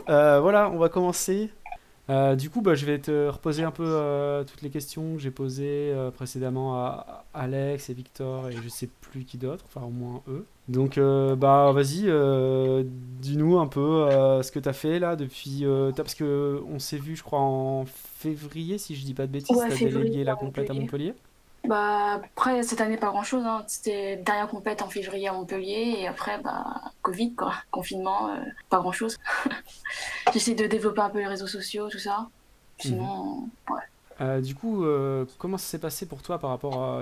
Voilà, on va commencer. Du coup, je vais te reposer un peu toutes les questions que j'ai posées précédemment à Alex et Victor et je sais plus qui d'autre, enfin au moins eux. Donc, vas-y, dis-nous un peu ce que t'as fait là depuis. Parce que on s'est vu, je crois, en février, si je dis pas de bêtises, Ouais, t'as février délégué la à complète à Montpellier. Montpellier. Bah, après, cette année, pas grand-chose, hein. C'était dernière compète en février à Montpellier, et après, bah, Covid, quoi. Confinement, pas grand-chose. J'essaie de développer un peu les réseaux sociaux, tout ça. Mhm. Sinon, ouais. Du coup, comment ça s'est passé pour toi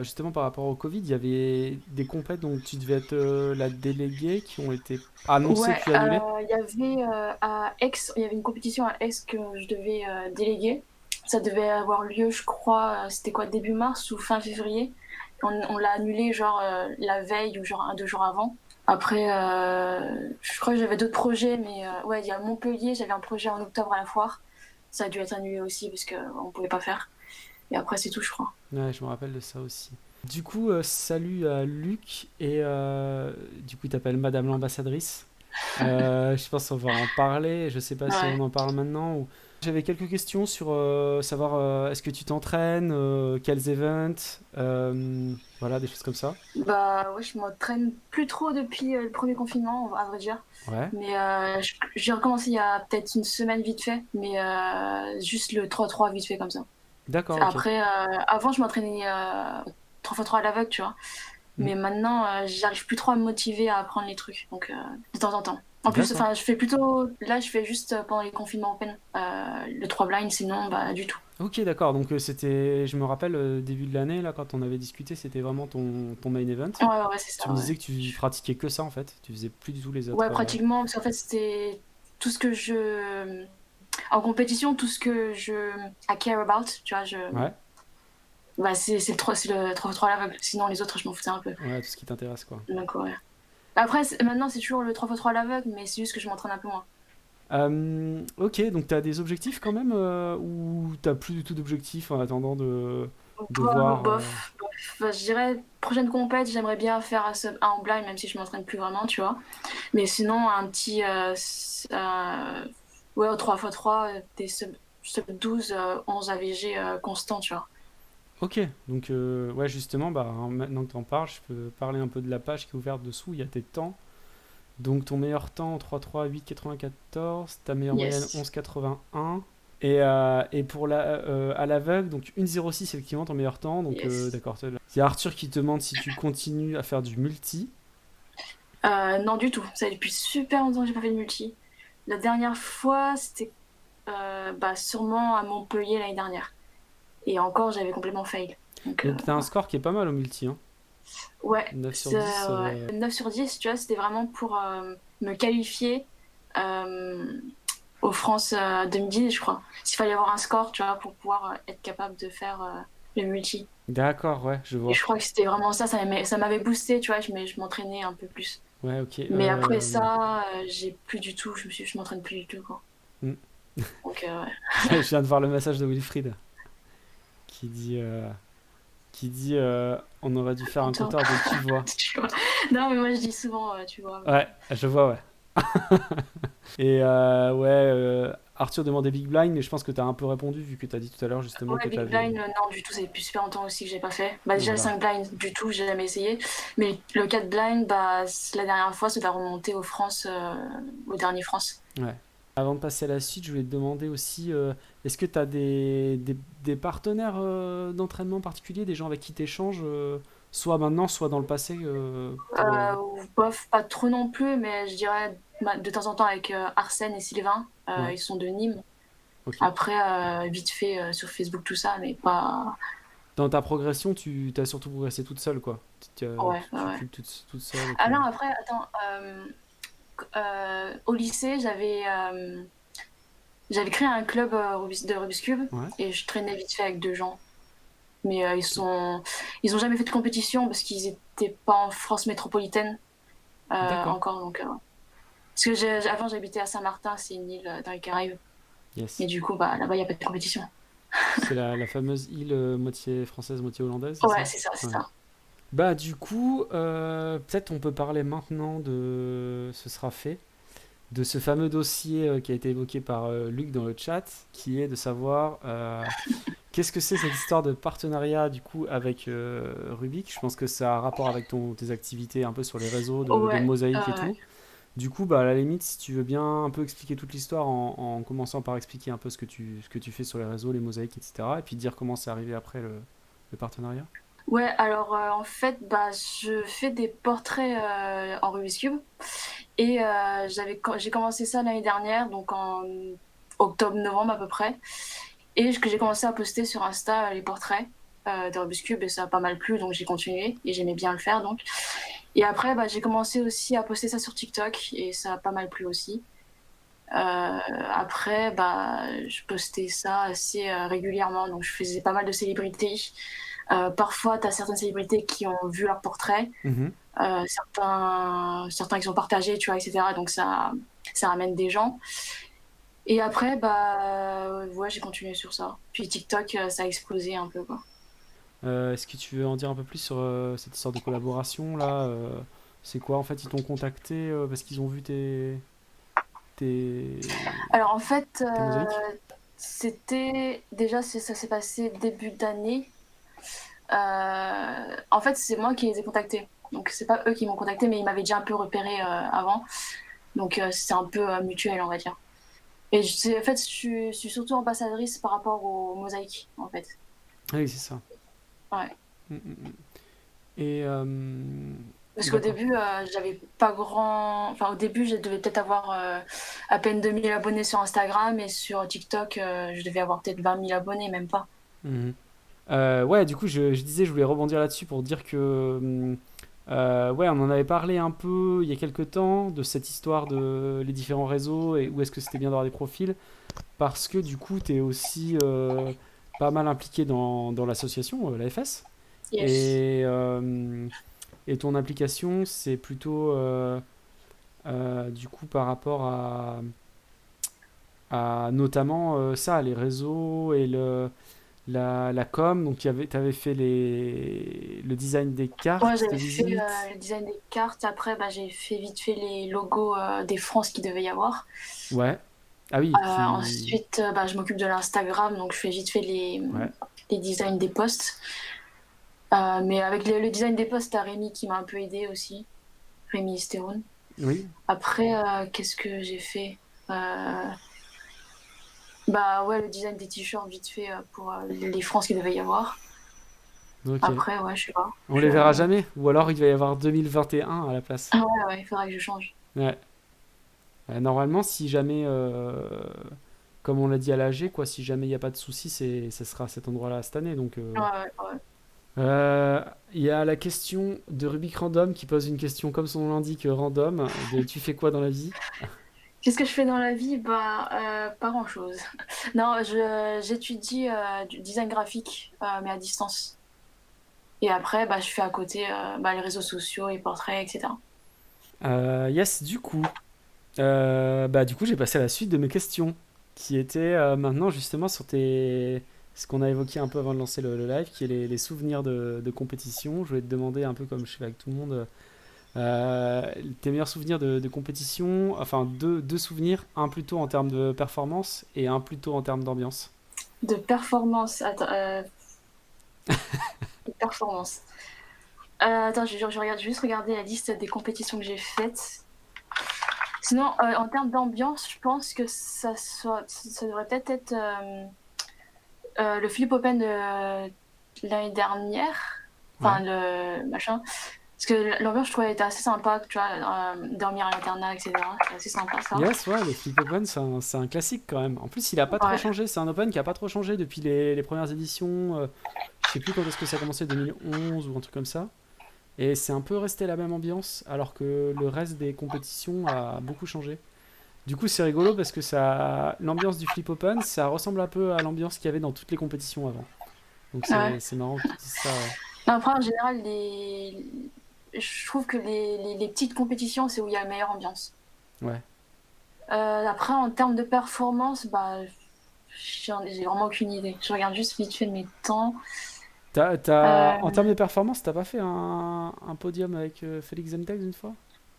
justement par rapport au Covid? Il y avait des compètes dont tu devais être la déléguée qui ont été annoncées Ouais, puis annulées? il y avait à Aix, il y avait une compétition à Aix que je devais déléguer. Ça devait avoir lieu, je crois, c'était quoi, début mars ou fin février. On l'a annulé genre la veille ou genre un, deux jours avant. Après, je crois que j'avais d'autres projets, mais ouais, il y a Montpellier, j'avais un projet en octobre à la foire. Ça a dû être annulé aussi parce qu'on pouvait pas faire. Et après, c'est tout, je crois. Ouais, je me rappelle de ça aussi. Du coup, salut à Luc et du coup, il t'appelle Madame l'ambassadrice. Je pense qu'on va en parler. Je sais pas si on Ouais. en parle maintenant ou. J'avais quelques questions sur savoir est-ce que tu t'entraînes, quels events, voilà, des choses comme ça. Bah ouais, je m'entraîne plus trop depuis le premier confinement, à vrai dire. Ouais, Mais j'ai recommencé il y a peut-être une semaine vite fait, mais juste le 3-3 vite fait comme ça. d'accord, ok. Après, avant je m'entraînais 3x3 à l'aveugle, tu vois. Mhm. Mais maintenant, j'arrive plus trop à me motiver à apprendre les trucs, donc de temps en temps. En plus, D'accord. enfin, je fais plutôt, là, je fais juste pendant les confinements open, le 3 blind, sinon, bah, du tout. Ok, d'accord. Donc c'était, je me rappelle, début de l'année, là, quand on avait discuté, c'était vraiment ton main event. Ouais, ouais, ouais, c'est Tu ça, me ouais. disais que tu pratiquais que ça, en fait. Tu faisais plus du tout les autres. Ouais, pratiquement, parce qu'en fait, c'était tout ce que en compétition, tout ce que I care about, tu vois, Ouais, bah, c'est le 3x3 à l'aveugle. Sinon, les autres, je m'en foutais un peu. ouais, tout ce qui t'intéresse, quoi. Donc, ouais. Après, maintenant, c'est toujours le 3x3 à l'aveugle, mais c'est juste que je m'entraîne un peu moins. Ok, donc t'as des objectifs quand même ou t'as plus du tout d'objectifs en attendant de voir Bof. Bah, je dirais, prochaine compète, j'aimerais bien faire un sub 1 en blind, même si je m'entraîne plus vraiment, tu vois. Mais sinon, un petit, ouais, au 3x3, des sub 12, 11 AVG constant, tu vois. Ok, donc ouais, justement, maintenant que t'en parles, je peux parler un peu de la page qui est ouverte dessous. Il y a tes temps. Donc ton meilleur temps en 3-3, 8,94, ta meilleure moyenne Yes. 11,81. Et pour à l'aveugle, donc 1,06 effectivement ton meilleur temps. Donc Yes. d'accord. Il y a Arthur qui te demande si tu continues à faire du multi. Non, du tout. Ça fait depuis super longtemps que j'ai pas fait de multi. La dernière fois, c'était bah, sûrement à Montpellier l'année dernière. Et encore, j'avais complètement fail. Donc, Donc t'as un ouais. score qui est pas mal au multi, hein. Ouais, 9 sur c'est 10. 9 sur 10, tu vois, c'était vraiment pour me qualifier euh, aux France 2010, je crois. S'il fallait avoir un score, tu vois, pour pouvoir être capable de faire le multi. D'accord, ouais, je Et vois. je crois que c'était vraiment ça, ça m'avait boosté, tu vois, je m'entraînais un peu plus. Ouais, ok. Mais après ça, j'ai plus du tout, je m'entraîne plus du tout, quoi. Hmm. Donc, ouais. Je viens de voir le message de Wilfried qui dit, on aurait dû faire un Attends, compteur de tu vois. tu vois. Non, mais moi je dis souvent, tu vois, mais Ouais, je vois, ouais. Et ouais, Arthur demandait Big Blind, mais je pense que t'as un peu répondu vu que t'as dit tout à l'heure justement ouais, que Big t'avais. Blind, non, du tout, ça fait depuis super longtemps aussi que j'ai pas fait. Bah, déjà, le Voilà. 5 Blind, du tout, j'ai jamais essayé. Mais le 4 Blind, bah, la dernière fois, ça doit remonter aux France, au dernier France. Ouais. Avant de passer à la suite, je voulais te demander aussi, est-ce que t'as des partenaires d'entraînement particuliers, des gens avec qui t'échanges, soit maintenant, soit dans le passé, pour. Bof, pas trop non plus, mais je dirais de temps en temps avec Arsène et Sylvain, Ouais, ils sont de Nîmes. ok. Après, vite fait sur Facebook, tout ça, mais pas. Dans ta progression, tu t'as surtout progressé toute seule, quoi. Ouais, ouais, Tu ouais. cultes toute seule et Ah que. non, après, attends, au lycée, j'avais créé un club de Rubik's Cube Ouais, et je traînais vite fait avec deux gens. Mais ils ont jamais fait de compétition parce qu'ils étaient pas en France métropolitaine d'accord. encore. Donc, parce que avant j'habitais à Saint-Martin, c'est une île dans les Caraïbes. Et Yes. du coup, bah là-bas il y a pas de compétition. C'est la fameuse île moitié française, moitié hollandaise, c'est Ouais, ça? c'est ça, c'est Ouais. ça. Bah du coup, peut-être on peut parler maintenant de. Ce sera fait. de ce fameux dossier qui a été évoqué par Luc dans le chat, qui est de savoir qu'est-ce que c'est cette histoire de partenariat du coup avec Rubik. Je pense que ça a un rapport avec tes activités un peu sur les réseaux de Ouais, mosaïque et tout. Du coup, bah, à la limite, si tu veux bien un peu expliquer toute l'histoire en commençant par expliquer un peu ce que tu fais sur les réseaux, les mosaïques, etc. Et puis dire comment c'est arrivé après le partenariat. ouais, alors en fait, bah, je fais des portraits en Rubik's Cube et j'ai commencé ça l'année dernière, donc en octobre-novembre à peu près, et que j'ai commencé à poster sur Insta les portraits de Rubik's Cube et ça a pas mal plu, donc j'ai continué et j'aimais bien le faire donc. Et après, bah, j'ai commencé aussi à poster ça sur TikTok et ça a pas mal plu aussi. Après, bah, je postais ça assez régulièrement, donc je faisais pas mal de célébrités. Parfois, tu as certaines célébrités qui ont vu leur portrait, Mhm. certains qui sont partagés, tu vois, etc. Donc ça ramène des gens. Et après, bah, ouais, j'ai continué sur ça. Puis TikTok, ça a explosé un peu, quoi. Est-ce que tu veux en dire un peu plus sur cette histoire de collaboration là c'est quoi en fait ils t'ont contacté parce qu'ils ont vu tes, Alors en fait, tes mosaïques? ça s'est passé début d'année. En fait, c'est moi qui les ai contactés. Donc c'est pas eux qui m'ont contacté, mais ils m'avaient déjà un peu repéré avant. Donc c'est un peu mutuel, on va dire. Et en fait, je suis surtout ambassadrice par rapport aux mosaïques, en fait. Ah oui, c'est ça. Ouais. Mm, mm, mm. Et Parce qu'au d'accord. début, j'avais pas grand. Enfin, au début, je devais peut-être avoir à peine 2000 abonnés sur Instagram et sur TikTok, je devais avoir peut-être 20 000 abonnés, même pas. Mhm. Ouais, du coup, je disais, je voulais rebondir là-dessus pour dire que, ouais, on en avait parlé un peu il y a quelques temps de cette histoire de les différents réseaux et où est-ce que c'était bien d'avoir des profils, parce que du coup, tu es aussi pas mal impliqué dans l'association, la FS, Yes. et, et ton implication, c'est plutôt du coup par rapport à notamment ça, les réseaux et la com. Donc, tu avais fait le design des Ouais, cartes de j'avais fait visite. le design des cartes. Après, bah, j'ai fait vite fait les logos des France qu'il devait y avoir. Ouais. Ah oui, qui. Ensuite, bah, je m'occupe de l'Instagram, donc je fais vite fait Ouais. les designs des posts. Mais avec le design des posts, t'as Rémi qui m'a un peu aidé aussi. Rémi Stéron. Oui. Après, qu'est-ce que j'ai fait euh, Bah ouais, le design des t-shirts vite fait pour les France qu'il devait y avoir. Ok. Après, ouais, je sais pas. On les verra jamais. Ou alors il va y avoir 2021 à la place. Ouais, ouais, il faudra que je change. Ouais. Normalement, si jamais, comme on l'a dit à l'AG, quoi, si jamais il n'y a pas de souci, ça sera à cet endroit-là cette année. Donc, Ouais, ouais, ouais. euh, il y a la question de Rubik Random qui pose une question comme son nom l'indique, random, de tu fais quoi dans la vie? Qu'est-ce que je fais dans la vie? Bah, pas grand-chose. Non, j'étudie du design graphique, mais à distance. Et après, bah, je fais à côté bah, les réseaux sociaux, les portraits, etc. Yes, du coup. Bah, du coup, j'ai passé à la suite de mes questions, qui étaient maintenant justement sur ce qu'on a évoqué un peu avant de lancer le live, qui est les souvenirs de compétition. Je voulais te demander un peu comme je fais avec tout le monde, tes meilleurs souvenirs de compétition, enfin deux souvenirs, un plutôt en termes de performance et un plutôt en termes d'ambiance. De performance. Attends, de performance. Attends, je regarde, je vais juste regarder la liste des compétitions que j'ai faites. Sinon, en termes d'ambiance, je pense que ça devrait peut-être être, le Philippe Open de l'année dernière. Enfin, Ouais. le machin. Parce que l'ambiance, je trouvais, était assez sympa, tu vois, dormir à l'internat, etc. C'est assez sympa, ça. Yes, ouais, le Flip Open, c'est un classique quand même. En plus, il a pas trop Ouais. changé. C'est un Open qui a pas trop changé depuis les premières éditions. Je sais plus quand est-ce que ça a commencé, 2011 ou un truc comme ça. Et c'est un peu resté la même ambiance, alors que le reste des compétitions a beaucoup changé. Du coup, c'est rigolo parce que l'ambiance du Flip Open, ça ressemble un peu à l'ambiance qu'il y avait dans toutes les compétitions avant. Donc Ouais. c'est marrant qu'ils disent ça, ouais. Après, en général, je trouve que les petites compétitions, c'est où il y a la meilleure ambiance. Ouais. Après, en termes de performance, bah, j'ai vraiment aucune idée. Je regarde juste vite fait mes temps. En Euh, termes de performance, t'as pas fait un podium avec Félix Zentex une fois?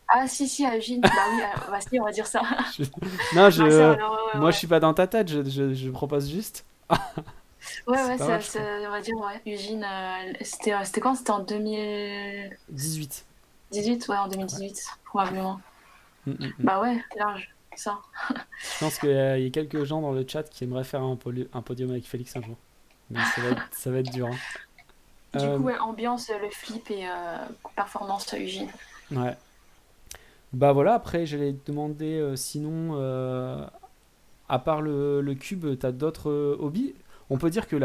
Ah, si, si, à Eugene. Bah oui, bah si, on va dire ça. Je- Non, Ma sœur, alors, ouais, moi, ouais, je suis pas dans ta tête, je propose juste. ouais. Ouais, C'est ouais, pas mal, je trouve. on va dire, ouais. Eugene, c'était quand? C'était en 2018? 18. Ouais, en Ouais. 2018, probablement. Mm, mm, mm. Bah ouais, large, ça. Je pense qu'il y a quelques gens dans le chat qui aimeraient faire un podium avec Félix un jour. Mais ça va être dur, hein. Du coup, Euh, ouais, ambiance, le flip et performance, Eugene. ouais. Bah voilà, après, j'allais te demander sinon, à part le cube, t'as d'autres hobbies? On peut dire que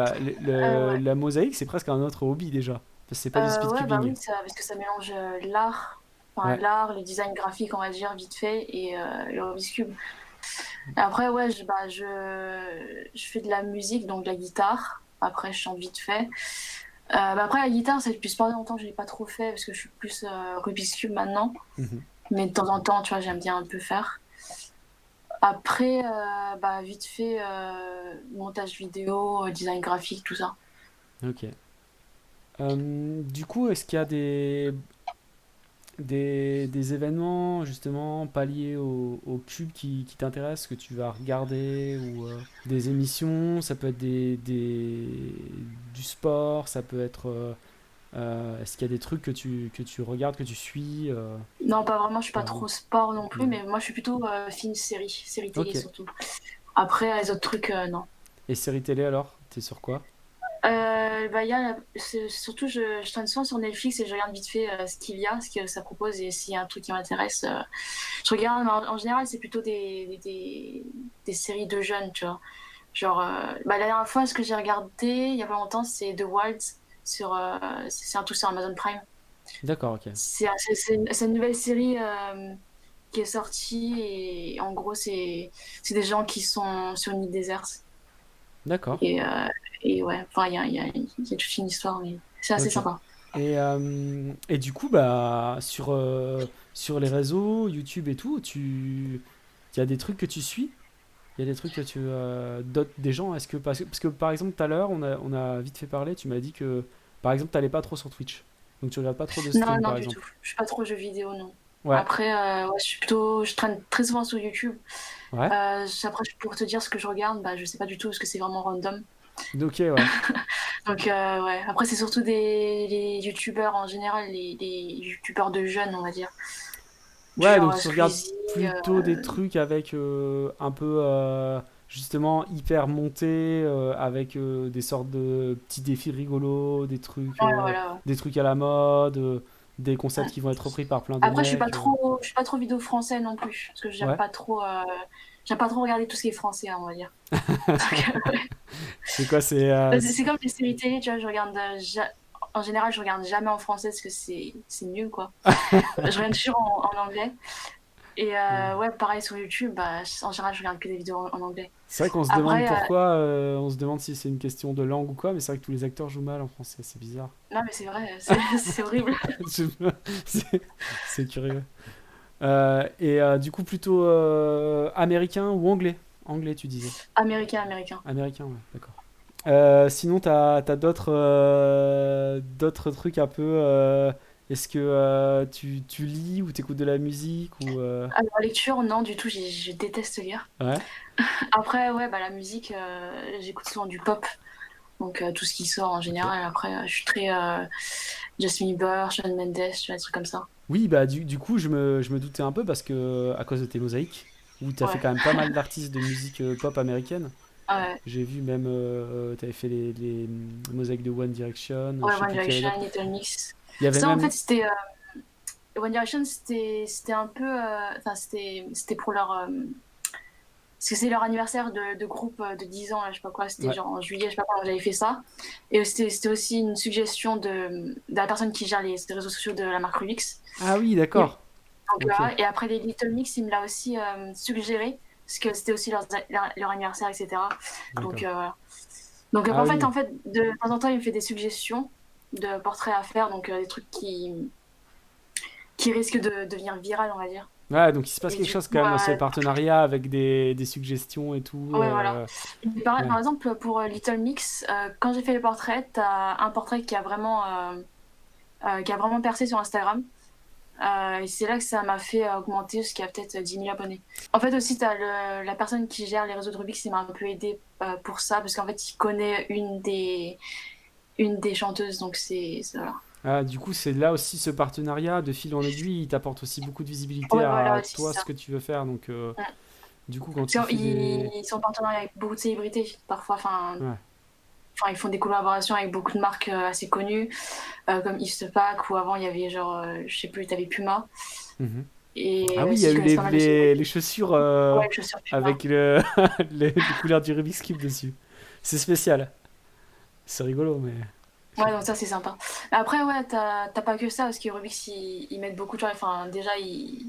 Ouais. la mosaïque, c'est presque un autre hobby déjà. Parce que c'est pas du Ouais, bah speedcubing. oui, ça, parce que ça mélange l'art, enfin Ouais. l'art, le design graphique, on va dire, vite fait, et le Rubik's Cube. Et après, ouais, je fais de la musique, donc de la guitare. Après, je chante vite fait. Bah après, la guitare, ça fait depuis pas longtemps que je l'ai pas trop fait, parce que je suis plus Rubik's Cube maintenant. Mhm. Mais de temps en temps, tu vois, j'aime bien un peu faire. Après, bah vite fait, montage vidéo, design graphique, tout ça. Ok. Du coup, est-ce qu'il y a des événements justement pas liés au cube qui t'intéressent, que tu vas regarder ou des émissions, ça peut être du sport, ça peut être est-ce qu'il y a des trucs que tu regardes, que tu suis Non, pas vraiment, je suis pas par exemple. trop sport non plus, Non. mais moi je suis plutôt film, série télé Ok. surtout. Après, les autres trucs, non. Et série télé alors? T'es sur quoi? Bah, surtout, je traîne souvent sur Netflix et je regarde vite fait ce qu'il y a, ce que ça propose et s'il y a un truc qui m'intéresse. Je regarde, mais en général, c'est plutôt des séries de jeunes, tu vois. Genre, bah, la dernière fois, ce que j'ai regardé il y a pas longtemps, c'est The Wilds c'est un tout sur Amazon Prime. D'accord, ok. C'est une nouvelle série qui est sortie et en gros, c'est des gens qui sont sur une île déserte. D'accord. Et, euh, et ouais, enfin, il y a toute une histoire, mais c'est assez Ok. sympa. Et du coup, bah, sur les réseaux, YouTube et tout, il y a des trucs que tu suis? Il y a des trucs que tu d'autres des gens. Est-ce que parce que par exemple tout à l'heure on a vite fait parler. Tu m'as dit que par exemple t'allais pas trop sur Twitch, donc tu regardes pas trop de Non, stream non, par du tout. exemple. Je suis pas trop jeux vidéo, non. Ouais, Après, ouais, je traîne très souvent sur YouTube. ouais. Après, pour te dire ce que je regarde, bah, je sais pas du tout parce que c'est vraiment random. Ok, ouais. Donc, ouais. Après, c'est surtout les YouTubeurs en général, les YouTubeurs de jeunes, on va dire. Du Ouais, genre donc tu regardes Squeezie. plutôt des trucs avec un peu justement hyper monté, avec des sortes de petits défis rigolos, Ouais, voilà. des trucs à la mode, des Ouais. concepts qui vont être repris par plein de Après, mecs. je suis pas trop vidéo français non plus, parce que Ouais. j'aime pas trop regarder tout ce qui est français, hein, on va dire. Donc, C'est quoi? c'est comme les séries télé, tu vois, en général, je regarde jamais en français parce que c'est nul, quoi. Je regarde toujours en anglais. Et ouais, pareil sur YouTube, bah, en général, je regarde que des vidéos en anglais. C'est vrai qu'on se demande Après, pourquoi, on se demande si c'est une question de langue ou quoi, mais c'est vrai que tous les acteurs jouent mal en français, c'est bizarre. non, mais c'est vrai, c'est horrible. Je- c'est c'est curieux. Du coup, plutôt américain ou anglais? Anglais, tu disais. Américain, américain. Américain, ouais, d'accord. Sinon, t'as d'autres trucs un peu. Est-ce que tu lis ou t'écoutes de la musique ou Alors, lecture, non, du tout, je déteste lire. Ouais, Après, ouais, bah, la musique, j'écoute souvent du pop. Donc, tout ce qui sort en ok. général. Après, je suis très Justin Bieber, Shawn Mendes, tu vois, des trucs comme ça. Oui, bah du coup, je me doutais un peu parce que à cause de tes mosaïques, où t'as fait Ouais. quand même pas mal d'artistes de musique pop américaine. Ouais, J'ai vu même, t'avais fait les mosaïques de One Direction, ouais, je sais One plus qui y avait Direction, d'autres. Little Mix. Il y avait Ça, en même. fait, One Direction, c'était un peu. Enfin, c'était pour leur. Parce que c'est leur anniversaire de groupe de 10 ans, là, je sais pas quoi, c'était Ouais. genre en juillet, je sais pas quand j'avais fait ça. Et c'était aussi une suggestion de la personne qui gère les réseaux sociaux de la marque Rubix. Ah oui, Et, d'accord. donc, Ok, et après les Little Mix, il me l'a aussi suggéré, parce que c'était aussi leur anniversaire, etc. Donc, d'accord. voilà. Donc Ah oui. en fait, de temps en temps, il me fait des suggestions de portraits à faire, donc des trucs qui risquent de devenir viral, on va dire. Ouais, donc il se passe Et quelque du chose coup, quand même dans ce partenariat avec des suggestions et tout. ouais, voilà. Et Ouais, par exemple, pour Little Mix, quand j'ai fait les portraits, t'as un portrait qui a vraiment percé sur Instagram. Et c'est là que ça m'a fait augmenter jusqu'à peut-être 10 000 abonnés. En fait aussi, t'as la personne qui gère les réseaux de Rubik's, il m'a un peu aidé pour ça, parce qu'en fait, il connaît une des chanteuses, donc voilà. Ah, du coup, c'est là aussi ce partenariat de fil en aiguille, il t'apporte aussi beaucoup de visibilité Ouais, à voilà, c'est toi, ça. ce que tu veux faire. Donc, Mm. du coup, quand tu Parce fais des... qu'ils sont en partenariat avec beaucoup de célébrités, parfois, Ouais. ils font des collaborations avec beaucoup de marques assez connues, comme Yves Stepak, ou avant, il y avait genre, je sais plus, t'avais Puma, Mhm. Ah et oui, il y a aussi, ils eu connaissent pas mal de célébrités. les chaussures Ouais, les chaussures Puma. avec les couleurs du Rubik's Cube dessus. C'est spécial. C'est rigolo, mais... Ouais, donc ça, c'est sympa. Après, ouais, t'as pas que ça, parce que Rubik's, ils mettent beaucoup de choses. Enfin, déjà, ils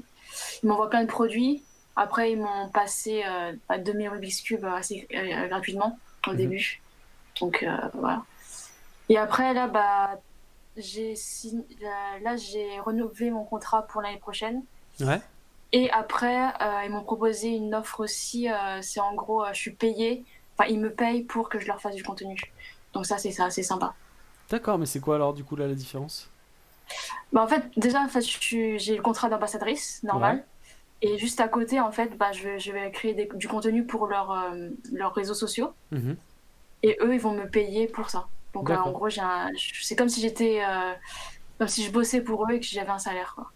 m'envoient plein de produits. Après, ils m'ont passé 2000 Rubik's Cube assez gratuitement au Mhm. début. Donc, voilà. Et après, là, bah, là, j'ai renouvelé mon contrat pour l'année prochaine. Ouais. Et après, ils m'ont proposé une offre aussi. C'est en gros, je suis payée. Enfin, ils me payent pour que je leur fasse du contenu. Donc ça, c'est sympa. D'accord, mais c'est quoi alors, du coup, là, la différence? Bah, en fait, déjà, en fait, j'ai le contrat d'ambassadrice, Ouais. normal. Et juste à côté, en fait, bah, je vais créer du contenu pour leurs réseaux sociaux. Mhm. Et eux, ils vont me payer pour ça. Donc, en D'accord. gros, c'est comme si comme si je bossais pour eux et que j'avais un salaire, quoi.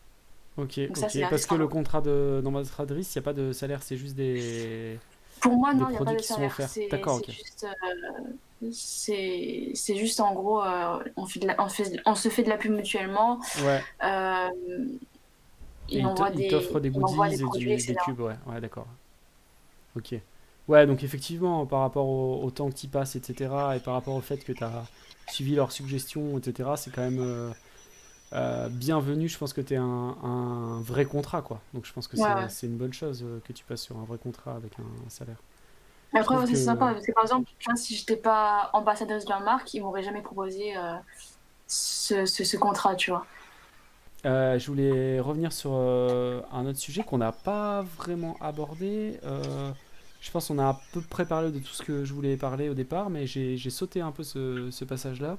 Ok, Donc ça, c'est ok. assez Parce que le sympa. contrat d'ambassadrice, il n'y a pas de salaire, c'est juste Pour moi, des non, il n'y a pas produits de qui sont salaire. offerts. D'accord, ok. C'est juste, en gros, on se fait de la pub mutuellement. Ouais. Euh, Et il t'offre des il m'envoie des goodies et produits, des etc. cubes, ouais. Ouais, d'accord. Ok. Ouais, donc effectivement, par rapport au temps que tu passes, etc., et par rapport au fait que tu as suivi leurs suggestions, etc., c'est quand même bienvenu. Je pense que tu es un vrai contrat, quoi. Donc je pense que Ouais, ouais. c'est une bonne chose que tu passes sur un vrai contrat avec un salaire. Je Après, trouve ouais, c'est que sympa, parce que par exemple, tu vois, si j'étais pas ambassadrice de la marque, ils m'auraient jamais proposé ce contrat, tu vois. je voulais revenir sur un autre sujet qu'on n'a pas vraiment abordé. Je pense qu'on a à peu près parlé de tout ce que je voulais parler au départ, mais j'ai sauté un peu ce passage-là,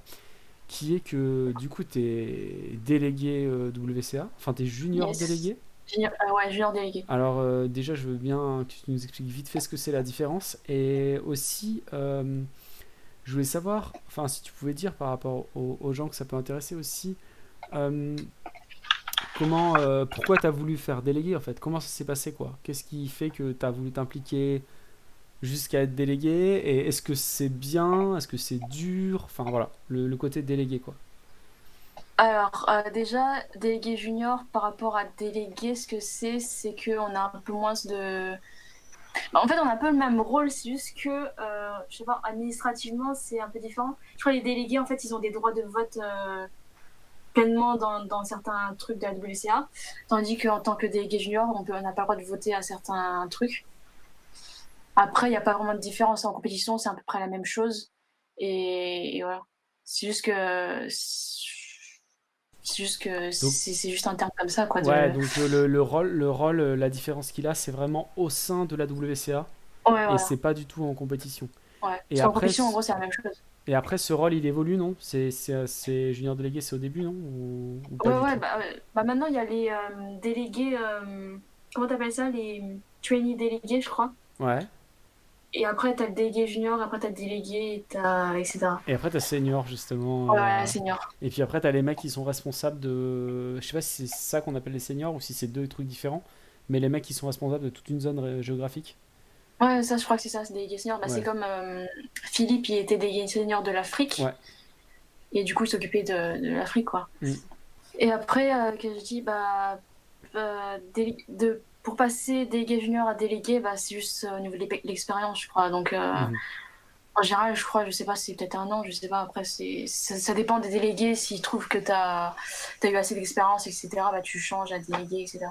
qui est que du coup, tu es délégué WCA, enfin, tu es junior Yes. délégué. Ouais, junior délégué. Alors, déjà, je veux bien que tu nous expliques vite fait ce que c'est la différence. Et aussi, je voulais savoir, enfin, si tu pouvais dire par rapport aux gens que ça peut intéresser aussi, euh, pourquoi tu as voulu faire délégué en fait? Comment ça s'est passé quoi? Qu'est-ce qui fait que tu as voulu t'impliquer jusqu'à être délégué? Et est-ce que c'est bien? Est-ce que c'est dur? Enfin voilà, le côté délégué quoi. Alors, déjà, délégué junior par rapport à délégué, ce que c'est qu'on a un peu moins de. Bah, en fait, on a un peu le même rôle, c'est juste que, je sais pas, administrativement, c'est un peu différent. Je crois que les délégués, en fait, ils ont des droits de vote pleinement dans certains trucs de la WCA, tandis qu'en tant que délégué junior, on n'a pas le droit de voter à certains trucs. Après, il n'y a pas vraiment de différence en compétition, c'est à peu près la même chose. Et voilà. C'est juste que. Donc C'est juste un terme comme ça, quoi. ouais, donc le rôle, la différence qu'il a, c'est vraiment au sein de la WCA Ouais, et voilà. c'est pas du tout en compétition. Ouais. Et Parce qu'en après, compétition, en gros, c'est la même chose. ce rôle il évolue non? C'est junior délégué, c'est au début non? Ou pas Ouais, du ouais, tout? bah maintenant, il y a les délégués. Comment t'appelles ça? Les trainee délégués, je crois. Ouais. Et après, t'as le délégué junior, après, t'as le délégué, etc. Et après, t'as senior, justement. Ouais, ouais, senior. Et puis après, t'as les mecs qui sont responsables de. Je sais pas si c'est ça qu'on appelle les seniors ou si c'est deux trucs différents. Mais les mecs qui sont responsables de toute une zone géographique. Ouais, ça, je crois que c'est ça, c'est délégué senior. Bah, c'est Ouais. comme Philippe, il était délégué senior de l'Afrique. Ouais. Et du coup, il s'occupait de l'Afrique, quoi. Mm. Et après, que je dis, bah, pour passer délégué junior à délégué, bah, c'est juste au niveau de l'expérience, je crois. Donc, Mhm. en général, je crois, je sais pas, c'est peut-être un an, je sais pas. Après, ça dépend des délégués. S'ils trouvent que t'as eu assez d'expérience, etc., bah, tu changes à délégué, etc.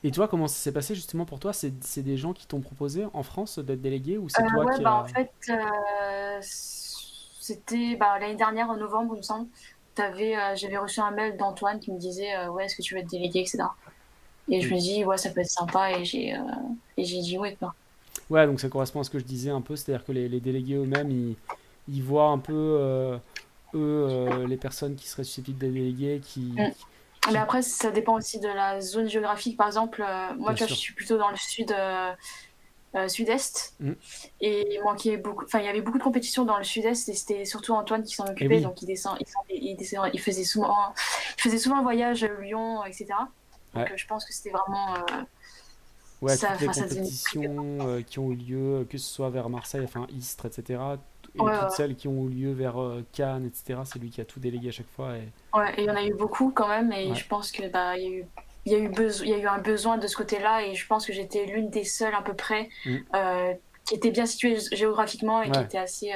Et toi, comment ça s'est passé justement pour toi? C'est des gens qui t'ont proposé en France d'être délégué ou c'est toi Ouais, qui bah, en as. fait, c'était bah, l'année dernière, en novembre, il me semble. J'avais reçu un mail d'Antoine qui me disait ouais, est-ce que tu veux être délégué, etc. Et je Mm. me dis, ouais, ça peut être sympa, et j'ai dit oui, quoi. Ouais, donc ça correspond à ce que je disais un peu, c'est-à-dire que les délégués eux-mêmes, ils voient un peu, eux, les personnes qui seraient susceptibles d'être déléguées, Mm. Mais après, ça dépend aussi de la zone géographique. Par exemple, moi, Bien tu vois, je sûr. suis plutôt dans le sud-est. Mm. Et il manquait beaucoup. Enfin, il y avait beaucoup de compétitions dans le sud-est et c'était surtout Antoine qui s'en Et occupait. oui, Donc, il faisait souvent le voyage Lyon, etc. ouais. Donc, je pense que c'était vraiment. Ouais, Ça, toutes les enfin, ça faisait une très belle- compétitions qui ont eu lieu, que ce soit vers Marseille, enfin Istres, etc. Et Ouais, toutes ouais. celles qui ont eu lieu vers Cannes, etc. C'est lui qui a tout délégué à chaque fois. Et... Ouais, et il y en a eu beaucoup quand même. Et Ouais. je pense que bah, il y a eu un besoin de ce côté-là. Et je pense que j'étais l'une des seules à peu près Mm. euh, qui était bien située géographiquement et qui Ouais. était assez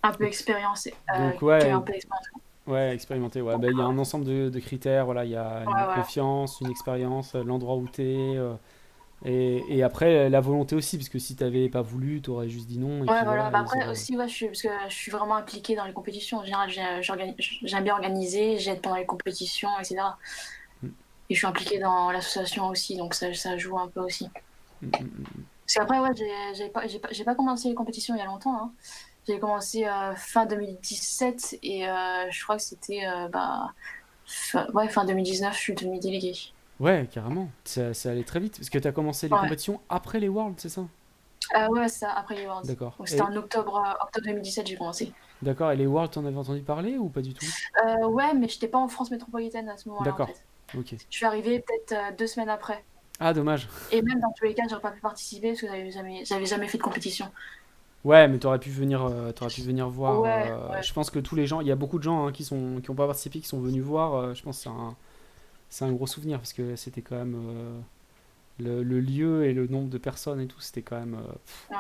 un peu expérience, Donc qui a un ouais, peu d'expérience. ouais, expérimenter. Ouais, Donc, bah, il y a un ensemble de critères. Voilà, il y a ouais, une voilà. confiance, une expérience, l'endroit où t'es, et après la volonté aussi, parce que si t'avais pas voulu, t'aurais juste dit non, et Ouais, puis voilà. voilà, Bah, ils après auraient. aussi, ouais, parce que je suis vraiment impliquée dans les compétitions. En général, j'aime bien organiser, j'aide pendant les compétitions, etc. Mm, Et je suis impliquée dans l'association aussi, donc ça joue un peu aussi. mm, mm, mm. Parce qu'après, ouais, j'ai pas commencé les compétitions il y a longtemps, hein. J'ai commencé fin 2017 et je crois que c'était fin 2019, je suis devenue déléguée. Ouais, carrément. Ça allait très vite, parce que t'as commencé les Ouais, compétitions après les Worlds, c'est ça? ouais, c'est ça, après les Worlds. D'accord. Donc c'était en octobre 2017, j'ai commencé. D'accord, et les Worlds, t'en avais entendu parler ou pas du tout? Ouais, mais j'étais pas en France métropolitaine à ce moment-là, en D'accord, fait. ok. Je suis arrivée peut-être 2 semaines après. Ah, dommage. Et même dans tous les cas, j'aurais pas pu participer parce que j'avais jamais fait de compétition. Ouais, mais t'aurais pu venir voir. Ouais, ouais, Je pense que tous les gens, il y a beaucoup de gens hein, qui ont pas participé, qui sont venus voir. Je pense que c'est un gros souvenir parce que c'était quand même le lieu et le nombre de personnes et tout, c'était quand même. ouais.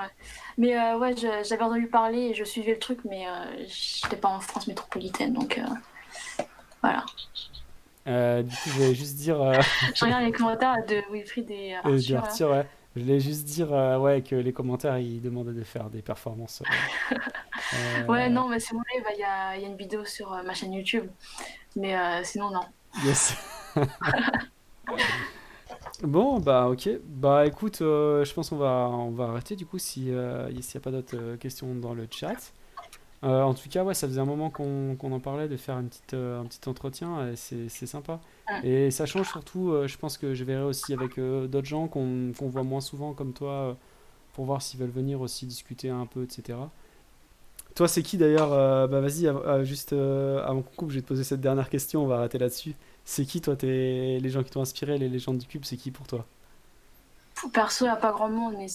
Mais ouais, j'avais entendu parler et je suivais le truc, mais j'étais pas en France métropolitaine, donc voilà. Du coup, je vais juste dire, Je regarde les commentaires de Wilfried et de Arthur là. Arthur, ouais. Je voulais juste dire ouais, que les commentaires ils demandaient de faire des performances. Ouais, Euh, non, mais si vous voulez, bah, il y a une vidéo sur ma chaîne YouTube. Mais sinon, non. yes. Bon, bah ok. Bah écoute, je pense on va arrêter du coup si, s'il n'y a pas d'autres questions dans le chat. En tout cas, ouais, ça faisait un moment qu'on en parlait de faire un petit entretien et c'est sympa. Mm. Et ça change surtout, je pense que je verrai aussi avec d'autres gens qu'on voit moins souvent comme toi pour voir s'ils veulent venir aussi discuter un peu, etc. Toi, c'est qui d'ailleurs bah vas-y, juste avant qu'on coupe, je vais te poser cette dernière question, on va arrêter là-dessus. C'est qui toi, les gens qui t'ont inspiré, les légendes du cube, c'est qui pour toi? Perso, il n'y a pas grand monde, mais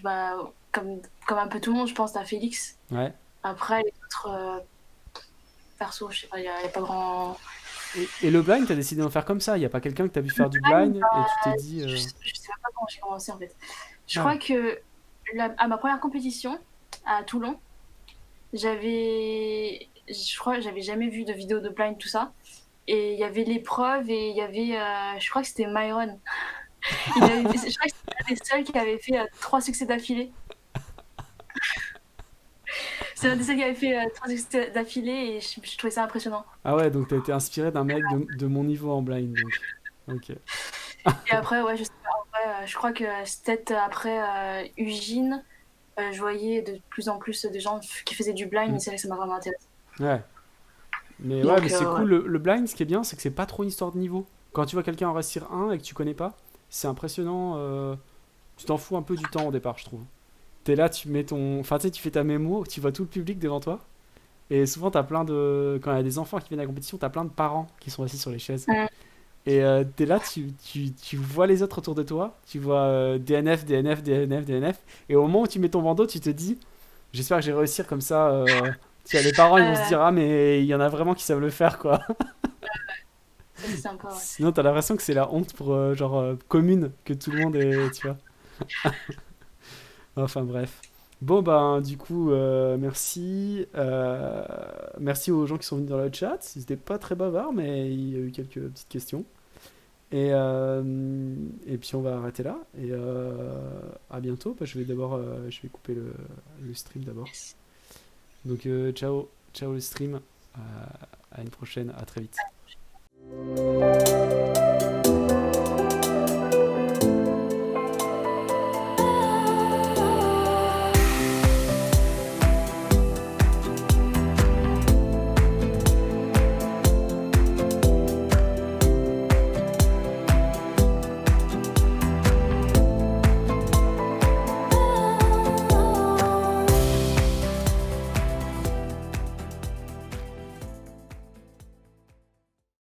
bah, comme un peu tout le monde, je pense à Félix. Ouais. Après, les autres perso, je sais pas, y a pas grand. Et le blind, t'as décidé d'en faire comme ça. Il n'y a pas quelqu'un que t'as vu Le faire du blind, blind et tu t'es dit. je sais même pas comment j'ai commencé en fait. Je Ah, crois que à ma première compétition à Toulon, je crois que j'avais jamais vu de vidéo de blind, tout ça. Et il y avait l'épreuve et il y avait, je crois que c'était Myron. Je crois que c'était l'un des seuls qui avait fait 3 succès d'affilée. C'est l'un des seuls qui avait fait 3 succès d'affilée et je trouvais ça impressionnant. ah ouais, donc t'as été inspiré d'un mec de mon niveau en blind, donc. Ok. Et après, ouais, je sais pas, en vrai, je crois que c'était peut-être après Ugine, je voyais de plus en plus de gens qui faisaient du blind et Mm. c'est vrai que ça m'a vraiment intéressé. Ouais. Mais Donc, c'est ouais. cool. Le blind, ce qui est bien, c'est que c'est pas trop une histoire de niveau. Quand tu vois quelqu'un en réussir un et que tu connais pas, c'est impressionnant. Tu t'en fous un peu du temps au départ, je trouve. T'es là, tu mets ton. Enfin, tu sais, tu fais ta mémo, tu vois tout le public devant toi. Et souvent, t'as plein de. Quand il y a des enfants qui viennent à la compétition, t'as plein de parents qui sont assis sur les chaises. Mm. Et t'es là, tu vois les autres autour de toi, tu vois DNF, DNF, DNF, DNF, et au moment où tu mets ton bandeau, tu te dis, j'espère que j'ai réussi comme ça. Tu vois, les parents, ils vont se Euh, dire, ah, mais il y en a vraiment qui savent le faire, quoi. ça, c'est sympa, ouais. Sinon, t'as l'impression que c'est la honte pour, genre, commune, que tout le monde est, tu vois. Enfin, bref. Bon, ben, du coup, merci. Merci aux gens qui sont venus dans le chat. Ils étaient pas très bavards, mais il y a eu quelques petites questions. Et puis on va arrêter là. Et à bientôt. Bah, je vais couper le stream d'abord. Donc ciao, ciao le stream. À une prochaine, à très vite.